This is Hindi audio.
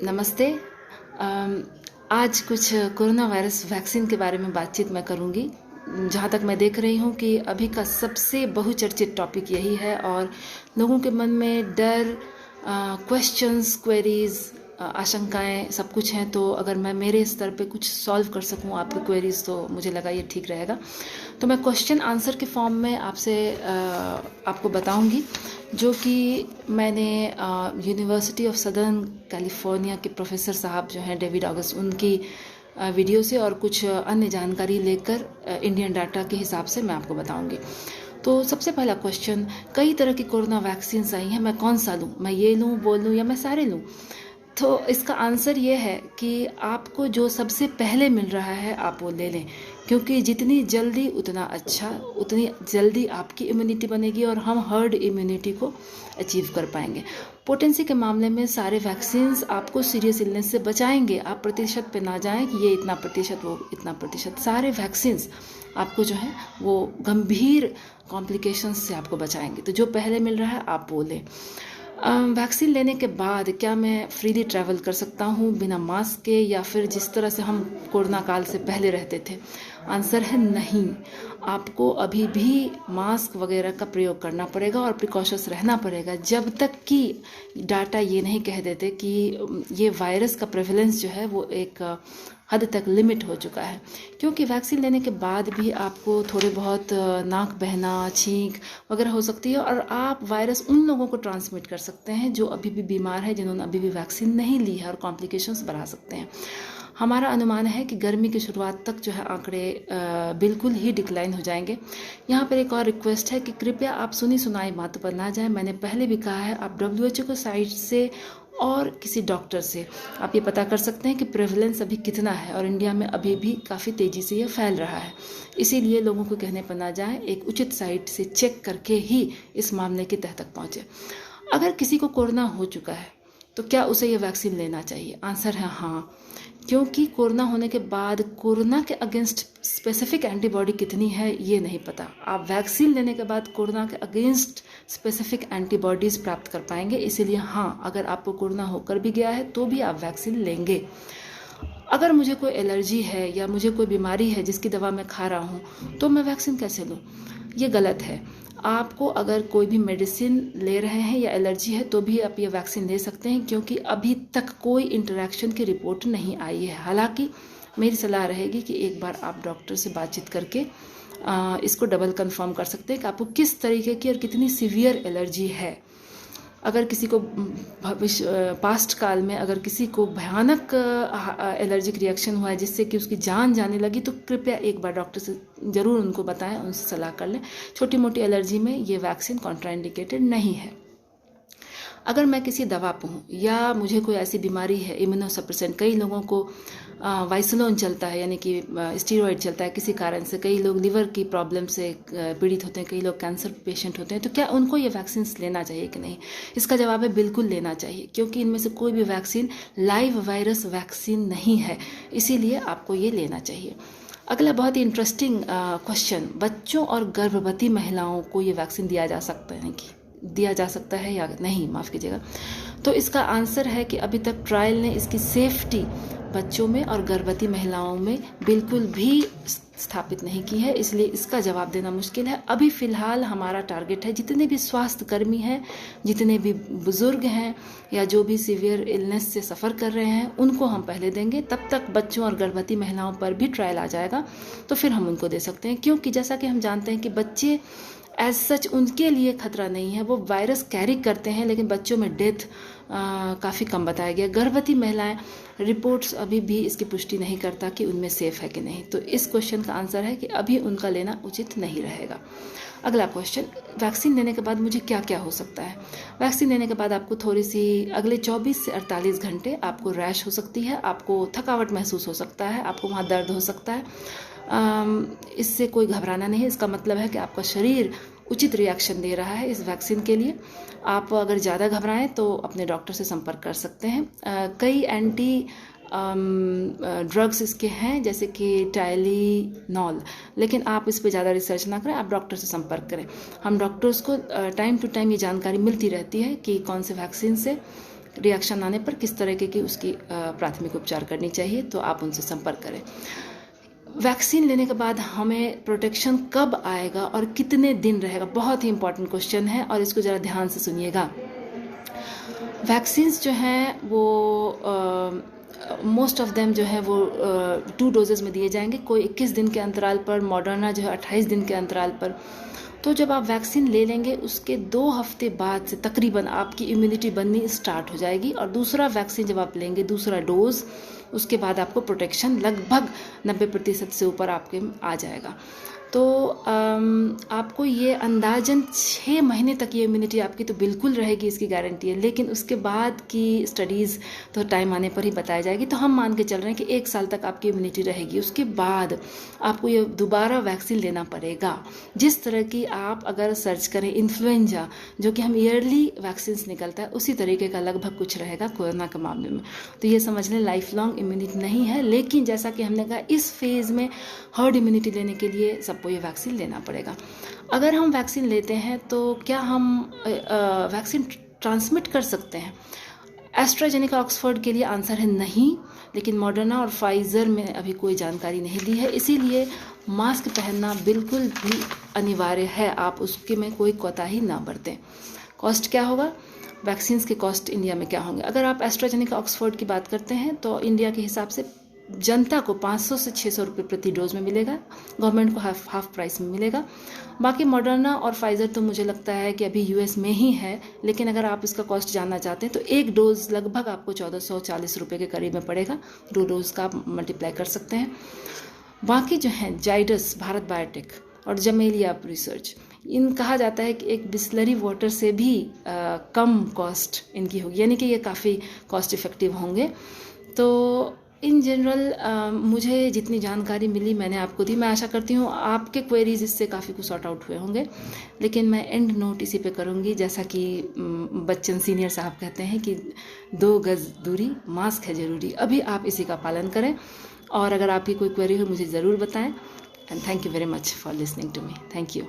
नमस्ते। आज कुछ कोरोना वायरस वैक्सीन के बारे में बातचीत मैं करूंगी। जहाँ तक मैं देख रही हूँ कि अभी का सबसे बहुचर्चित टॉपिक यही है और लोगों के मन में डर, क्वेश्चंस, क्वेरीज, आशंकाएं सब कुछ हैं। तो अगर मैं मेरे स्तर पे कुछ सॉल्व कर सकूं आपकी क्वेरीज तो मुझे लगा ये ठीक रहेगा। तो मैं क्वेश्चन आंसर के फॉर्म में आपसे आपको बताऊंगी, जो कि मैंने यूनिवर्सिटी ऑफ सदर्न कैलिफोर्निया के प्रोफेसर साहब जो हैं डेविड ऑगस्ट, उनकी वीडियो से और कुछ अन्य जानकारी लेकर इंडियन डाटा के हिसाब से मैं आपको बताऊंगी। तो सबसे पहला क्वेश्चन, कई तरह की कोरोना वैक्सीन आई हैं, मैं कौन सा लूँ? मैं ये लूँ, वो लूँ या मैं सारे लूँ? तो इसका आंसर ये है कि आपको जो सबसे पहले मिल रहा है आप वो ले लें, क्योंकि जितनी जल्दी उतना अच्छा, उतनी जल्दी आपकी इम्यूनिटी बनेगी और हम हर्ड इम्यूनिटी को अचीव कर पाएंगे। पोटेंसी के मामले में सारे वैक्सीन्स आपको सीरियस इलनेस से बचाएंगे। आप प्रतिशत पे ना जाएं कि ये इतना प्रतिशत, वो इतना प्रतिशत। सारे वैक्सीन्स आपको जो है वो गंभीर कॉम्प्लिकेशंस से आपको बचाएंगे। तो जो पहले मिल रहा है आप वो लें। वैक्सीन लेने के बाद क्या मैं फ्रीली ट्रैवल कर सकता हूँ बिना मास्क के, या फिर जिस तरह से हम कोरोना काल से पहले रहते थे? आंसर है नहीं। आपको अभी भी मास्क वगैरह का प्रयोग करना पड़ेगा और प्रिकॉशंस रहना पड़ेगा, जब तक कि डाटा ये नहीं कह देते कि ये वायरस का प्रेवलेंस जो है वो एक हद तक लिमिट हो चुका है। क्योंकि वैक्सीन लेने के बाद भी आपको थोड़े बहुत नाक बहना, छींक वगैरह हो सकती है और आप वायरस उन लोगों को ट्रांसमिट कर सकते हैं जो अभी भी बीमार है, जिन्होंने अभी भी वैक्सीन नहीं ली है, और कॉम्प्लिकेशंस बढ़ा सकते हैं। हमारा अनुमान है कि गर्मी की शुरुआत तक जो है आंकड़े बिल्कुल ही डिक्लाइन हो जाएंगे। यहाँ पर एक और रिक्वेस्ट है कि कृपया आप सुनी सुनाई बातों पर ना जाएं। मैंने पहले भी कहा है, आप WHO को साइट से और किसी डॉक्टर से आप ये पता कर सकते हैं कि प्रेवलेंस अभी कितना है, और इंडिया में अभी भी काफ़ी तेज़ी से ये फैल रहा है। इसीलिए लोगों को कहने पर ना जाएं, एक उचित साइट से चेक करके ही इस मामले की तह तक पहुँचे। अगर किसी को कोरोना हो चुका है तो क्या उसे ये वैक्सीन लेना चाहिए? आंसर है हाँ, क्योंकि कोरोना होने के बाद कोरोना के अगेंस्ट स्पेसिफिक एंटीबॉडी कितनी है ये नहीं पता। आप वैक्सीन लेने के बाद कोरोना के अगेंस्ट स्पेसिफिक एंटीबॉडीज़ प्राप्त कर पाएंगे। इसीलिए हाँ, अगर आपको कोरोना होकर भी गया है तो भी आप वैक्सीन लेंगे। अगर मुझे कोई एलर्जी है या मुझे कोई बीमारी है जिसकी दवा मैं खा रहा हूँ तो मैं वैक्सीन कैसे लूँ? ये गलत है। आपको अगर कोई भी मेडिसिन ले रहे हैं या एलर्जी है तो भी आप ये वैक्सीन ले सकते हैं, क्योंकि अभी तक कोई इंटरेक्शन की रिपोर्ट नहीं आई है। हालांकि मेरी सलाह रहेगी कि एक बार आप डॉक्टर से बातचीत करके इसको डबल कंफर्म कर सकते हैं कि आपको किस तरीके की और कितनी सीवियर एलर्जी है। अगर किसी को पास्ट काल में अगर किसी को भयानक एलर्जिक रिएक्शन हुआ है जिससे कि उसकी जान जाने लगी, तो कृपया एक बार डॉक्टर से ज़रूर उनको बताएं, उनसे सलाह कर लें। छोटी मोटी एलर्जी में ये वैक्सीन कॉन्ट्राइंडिकेटेड नहीं है। अगर मैं किसी दवा पर हूँ या मुझे कोई ऐसी बीमारी है, इम्यूनोसप्रेसेंट, कई लोगों को वाइसलोन चलता है, यानी कि स्टीरॉयड चलता है किसी कारण से, कई लोग लिवर की प्रॉब्लम से पीड़ित होते हैं, कई लोग कैंसर पेशेंट होते हैं, तो क्या उनको ये वैक्सीन लेना चाहिए कि नहीं? इसका जवाब है बिल्कुल लेना चाहिए, क्योंकि इनमें से कोई भी वैक्सीन लाइव वायरस वैक्सीन नहीं है। इसीलिए आपको ये लेना चाहिए। अगला बहुत ही इंटरेस्टिंग क्वेश्चन, बच्चों और गर्भवती महिलाओं को ये वैक्सीन दिया जा सकता है या नहीं, माफ़ कीजिएगा। तो इसका आंसर है कि अभी तक ट्रायल ने इसकी सेफ्टी बच्चों में और गर्भवती महिलाओं में बिल्कुल भी स्थापित नहीं की है, इसलिए इसका जवाब देना मुश्किल है। अभी फ़िलहाल हमारा टारगेट है जितने भी स्वास्थ्य कर्मी हैं, जितने भी बुज़ुर्ग हैं या जो भी सीवियर इलनेस से सफ़र कर रहे हैं, उनको हम पहले देंगे। तब तक बच्चों और गर्भवती महिलाओं पर भी ट्रायल आ जाएगा तो फिर हम उनको दे सकते हैं, क्योंकि जैसा कि हम जानते हैं कि बच्चे एज सच उनके लिए खतरा नहीं है, वो वायरस कैरी करते हैं, लेकिन बच्चों में डेथ काफ़ी कम बताया गया। गर्भवती महिलाएं, रिपोर्ट्स अभी भी इसकी पुष्टि नहीं करता कि उनमें सेफ है कि नहीं। तो इस क्वेश्चन का आंसर है कि अभी उनका लेना उचित नहीं रहेगा। अगला क्वेश्चन, वैक्सीन लेने के बाद मुझे क्या क्या हो सकता है? वैक्सीन लेने के बाद आपको थोड़ी सी अगले 24 से 48 घंटे आपको रैश हो सकती है, आपको थकावट महसूस हो सकता है, आपको वहाँ दर्द हो सकता है। इससे कोई घबराना नहीं है। इसका मतलब है कि आपका शरीर उचित रिएक्शन दे रहा है इस वैक्सीन के लिए। आप अगर ज़्यादा घबराएं तो अपने डॉक्टर से संपर्क कर सकते हैं। कई एंटी ड्रग्स इसके हैं, जैसे कि टाइलिनॉल, लेकिन आप इस पे ज़्यादा रिसर्च ना करें, आप डॉक्टर से संपर्क करें। हम डॉक्टर्स को टाइम टू टाइम ये जानकारी मिलती रहती है कि कौन से वैक्सीन से रिएक्शन आने पर किस तरह की उसकी प्राथमिक उपचार करनी चाहिए, तो आप उनसे संपर्क करें। वैक्सीन लेने के बाद हमें प्रोटेक्शन कब आएगा और कितने दिन रहेगा, बहुत ही इंपॉर्टेंट क्वेश्चन है और इसको ज़रा ध्यान से सुनिएगा। वैक्सीन्स जो हैं वो मोस्ट ऑफ देम जो है वो 2 डोजेज़ में दिए जाएंगे, कोई 21 दिन के अंतराल पर, मॉडर्ना जो है 28 दिन के अंतराल पर। तो जब आप वैक्सीन ले लेंगे उसके 2 हफ्ते बाद से तकरीबन आपकी इम्यूनिटी बननी स्टार्ट हो जाएगी और दूसरा वैक्सीन जब आप लेंगे, दूसरा डोज, उसके बाद आपको प्रोटेक्शन लगभग 90% से ऊपर आपके आ जाएगा। तो आपको ये अंदाजन 6 महीने तक ये इम्यूनिटी आपकी तो बिल्कुल रहेगी, इसकी गारंटी है, लेकिन उसके बाद की स्टडीज़ तो टाइम आने पर ही बताई जाएगी। तो हम मान के चल रहे हैं कि 1 साल तक आपकी इम्यूनिटी रहेगी, उसके बाद आपको ये दोबारा वैक्सीन लेना पड़ेगा। जिस तरह की आप अगर सर्च करें इन्फ्लुएंजा, जो कि हम ईयरली वैक्सीन निकलता है, उसी तरीके का लगभग कुछ रहेगा कोरोना के मामले में। तो ये समझ लें लाइफ लॉन्ग इम्यूनिटी नहीं है, लेकिन जैसा कि हमने कहा इस फेज़ में हर्ड इम्यूनिटी लेने के लिए सबको ये वैक्सीन लेना पड़ेगा। अगर हम वैक्सीन लेते हैं तो क्या हम वैक्सीन ट्रांसमिट कर सकते हैं? एस्ट्राजेनेका ऑक्सफोर्ड के लिए आंसर है नहीं, लेकिन मॉडर्ना और फाइज़र में अभी कोई जानकारी नहीं दी है, इसीलिए मास्क पहनना बिल्कुल भी अनिवार्य है, आप उसके में कोई कोताही ना बरतें। कॉस्ट क्या होगा? वैक्सीन्स के कॉस्ट इंडिया में क्या होंगे? अगर आप एस्ट्राजेनेका ऑक्सफोर्ड की बात करते हैं तो इंडिया के हिसाब से जनता को 500 से 600 रुपये प्रति डोज में मिलेगा, गवर्नमेंट को हाफ प्राइस में मिलेगा। बाकी मॉडर्ना और फाइज़र तो मुझे लगता है कि अभी यूएस में ही है, लेकिन अगर आप इसका कॉस्ट जानना चाहते हैं तो एक डोज लगभग आपको 1440 रुपये के करीब में पड़ेगा। 2 डोज का आप मल्टीप्लाई कर सकते हैं। बाकी जो हैं जाइडस, भारत बायोटेक और जमेलिया रिसर्च, इन कहा जाता है कि एक बिस्लरी वाटर से भी कम कॉस्ट इनकी होगी, यानी कि ये काफ़ी कॉस्ट इफ़ेक्टिव होंगे। तो इन जनरल मुझे जितनी जानकारी मिली मैंने आपको दी। मैं आशा करती हूँ आपके क्वेरीज इससे काफ़ी कुछ सॉर्ट आउट हुए होंगे, लेकिन मैं एंड नोट इसी पे करूँगी, जैसा कि बच्चन सीनियर साहब कहते हैं कि 2 गज दूरी, मास्क है ज़रूरी। अभी आप इसी का पालन करें, और अगर आपकी कोई क्वेरी हो मुझे ज़रूर बताएं। And thank you very much for listening to me. Thank you.